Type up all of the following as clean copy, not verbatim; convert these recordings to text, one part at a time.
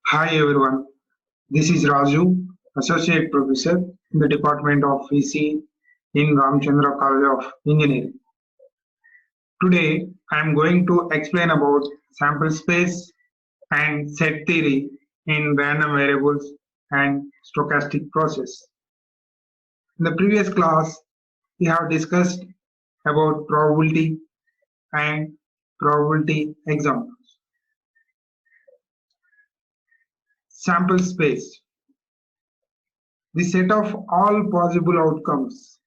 Hi everyone, this is Raju, Associate Professor in the Department of VC in Ramchandra College of Engineering. Today I am going to explain about sample space and set theory in random variables and stochastic process. In the previous class, we have discussed about probability and probability examples. Sample space. The set of all possible outcomes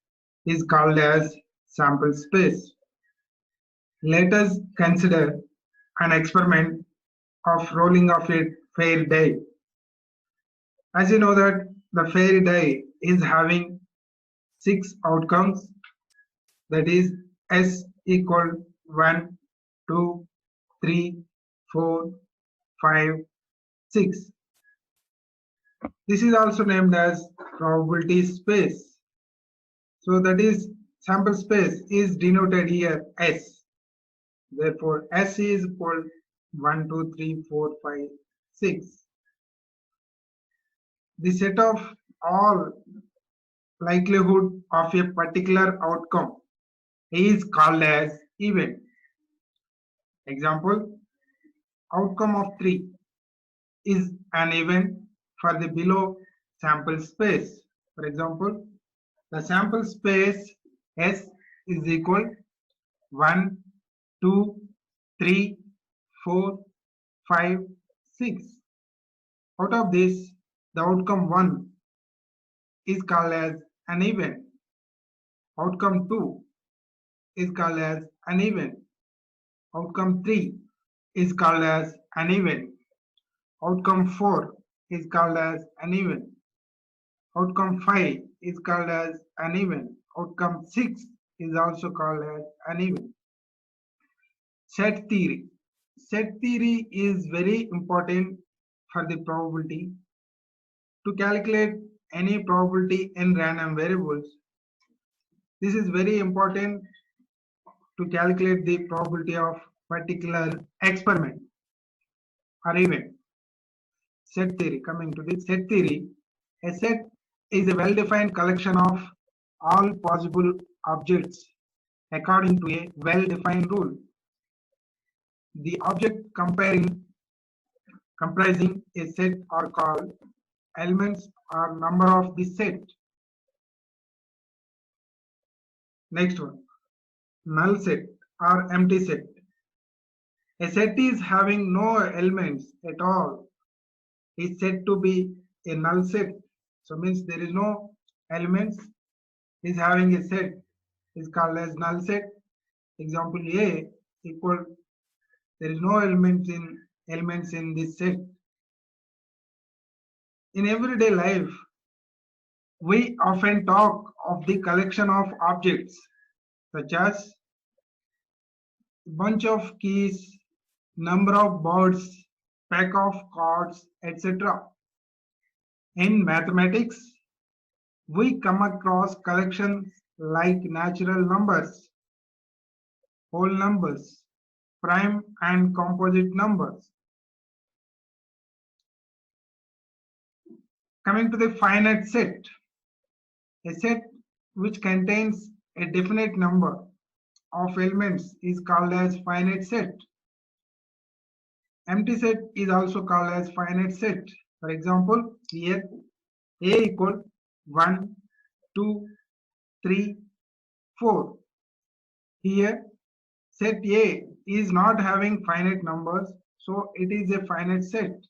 is called as sample space. Let us consider an experiment of rolling of a fair die. As you know that the fair die is having 6 outcomes, that is S equal 1, 2, 3, 4, 5, 6. This is also named as probability space. So that is sample space is denoted here S. Therefore, S is equal 1, 2, 3, 4, 5, 6. The set of all likelihood of a particular outcome is called as event. Example, outcome of 3 is an event for the below sample space. For example, the sample space S is equal 1, 2, 3, 4, 5, 6. Out of this, the outcome 1 is called as an event. Outcome 2 is called as an event. Outcome 3 is called as an event. Outcome 4 is called as an event. Outcome 5 is called as an event. Outcome 6 is also called as an event. Set theory. Set theory is very important for the probability. To calculate any probability in random variables, this is very important to calculate the probability of particular experiment or event. Set theory. Coming to the set theory, a set is a well-defined collection of all possible objects according to a well-defined rule. The object comprising a set are called elements or number of the set. Next one, null set or empty set. A set is having no elements at all is said to be a null set. So means there is no elements is having a set is called as null set. Example A equal, there is no elements in this set. In everyday life, we often talk of the collection of objects such as bunch of keys, number of birds, pack of cards, etc. In mathematics, we come across collections like natural numbers, whole numbers, prime and composite numbers. Coming to the finite set, a set which contains a definite number of elements is called as finite set. Empty set is also called as finite set. For example, here A equal 1, 2, 3, 4. Here set A is not having finite numbers, so it is a finite set.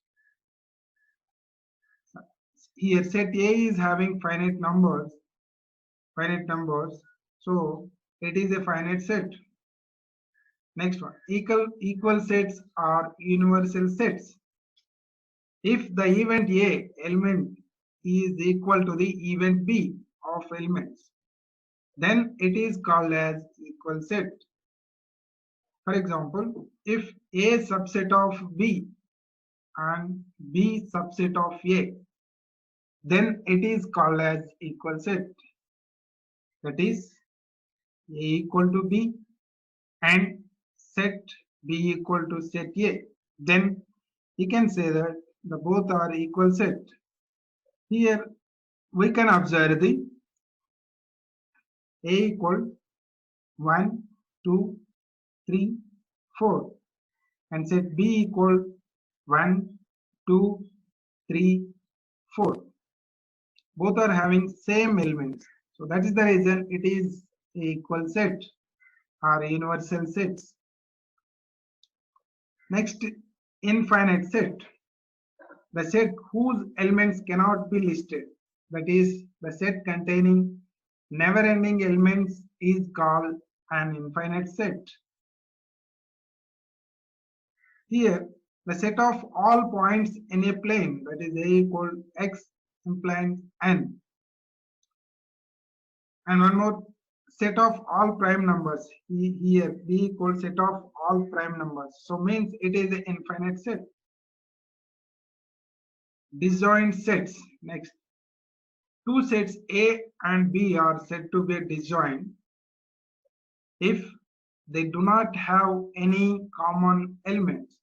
Here set A is having finite numbers, so it is a finite set. Next one, equal sets are universal sets. If the event A element is equal to the event B of elements, then it is called as equal set. For example, if A subset of B and B subset of A, then it is called as equal set. That is A equal to B and set B equal to set A. Then you can say that the both are equal set. Here we can observe the A equal 1, 2, 3, 4 and set B equal 1, 2, 3, 4. Both are having same elements. So that is the reason it is a equal set or universal sets. Next, infinite set. The set whose elements cannot be listed. That is, the set containing never-ending elements is called an infinite set. Here, the set of all points in a plane, that is A equal x implies n. And one more, set of all prime numbers. Here, B equals set of all prime numbers. So means it is an infinite set. Disjoint sets. Next, two sets A and B are said to be disjoint if they do not have any common elements.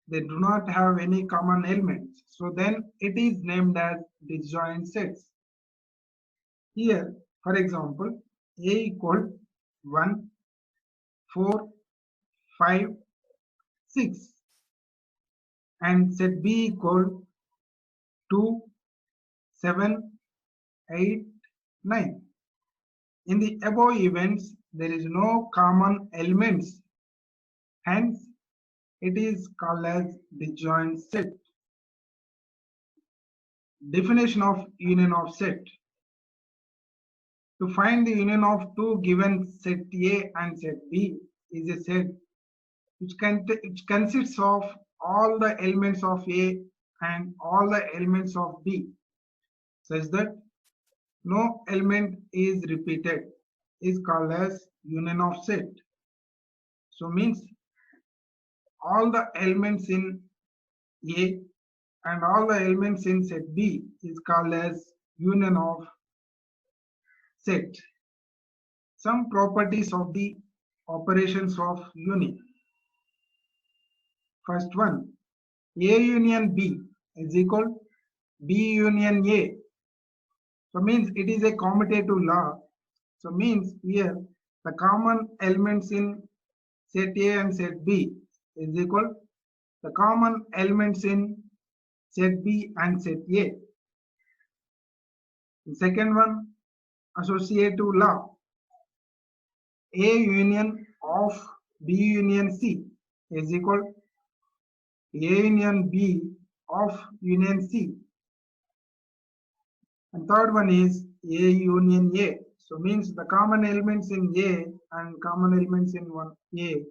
They do not have any common elements. So then it is named as disjoint sets. Here, for example, A equal 1, 4, 5, 6 and set B equal 2, 7, 8, 9. In the above events, there is no common elements. Hence, it is called as disjoint set. Definition of union of set. To find the union of two given set A and set B is a set which consists of all the elements of A and all the elements of B, such that no element is repeated, is called as union of set. So means all the elements in A and all the elements in set B is called as union of set. Some properties of the operations of union. First one, A union B is equal B union A. So means it is a commutative law. So means here the common elements in set A and set B is equal the common elements in set B and set A. The second one, associative law. A union of B union C is equal A union B of union C. And third one is A union A. So means the common elements in A and common elements in one A,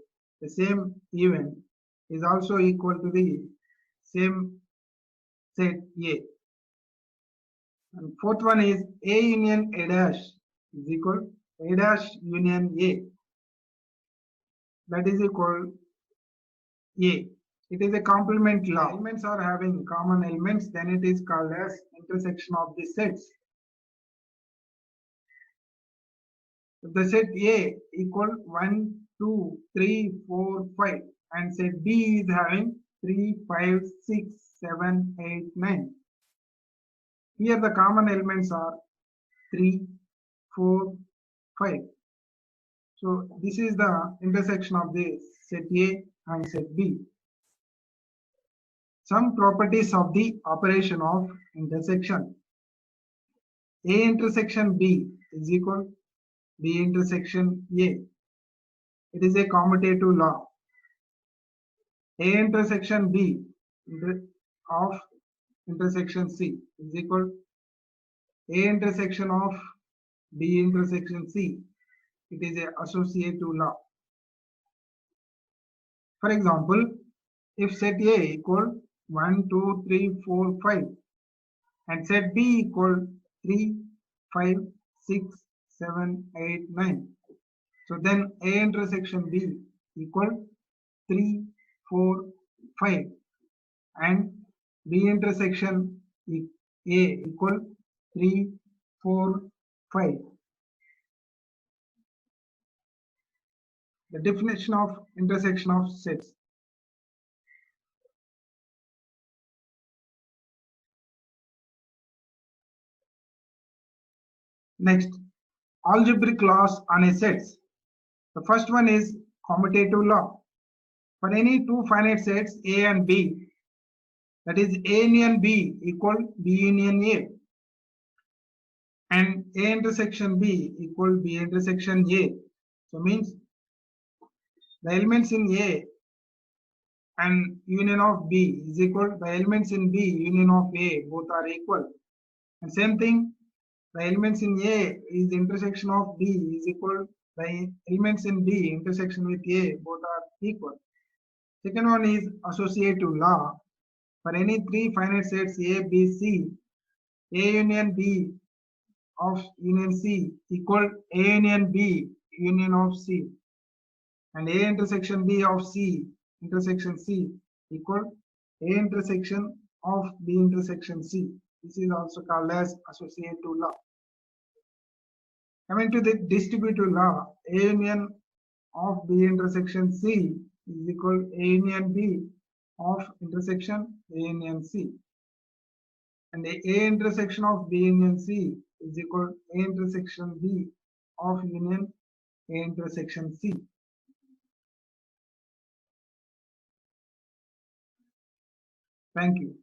the same event is also equal to the same set A. And fourth one is A union A dash is equal A dash union A. That is equal A. It is a complement law. Elements are having common elements, then it is called as intersection of the sets. If the set A equal 1, 2, 3, 4, 5 and set B is having 3, 5, 6, 7, 8, 9. Here the common elements are 3, 4, 5. So this is the intersection of the set A and set B. Some properties of the operation of intersection. A intersection B is equal B intersection A. It is a commutative law. A intersection B of intersection C is equal A intersection of B intersection C. It is an associative law. For example, if set A equal 1, 2, 3, 4, 5 and set B equal 3, 5, 6, 7, 8, 9. So then A intersection B equal 3, 4, 5 and B intersection A equal 3, 4, 5. The definition of intersection of sets. Next, algebraic laws on a sets. The first one is commutative law. For any two finite sets A and B, that is A union B equal B union A, and A intersection B equal B intersection A. So means the elements in A and union of B is equal, the elements in B union of A both are equal. And same thing, the elements in A is intersection of B is equal, the elements in B intersection with A both are equal. Second one is associative law. For any three finite sets A, B, C, A union B of union C equal A union B union of C, and A intersection B of C intersection C equal A intersection of B intersection C. This is also called as associative law. Coming to the distributive law, A union of B intersection C is equal A union B of intersection A union C, and A intersection of B union C is equal A intersection B of union A intersection C. Thank you.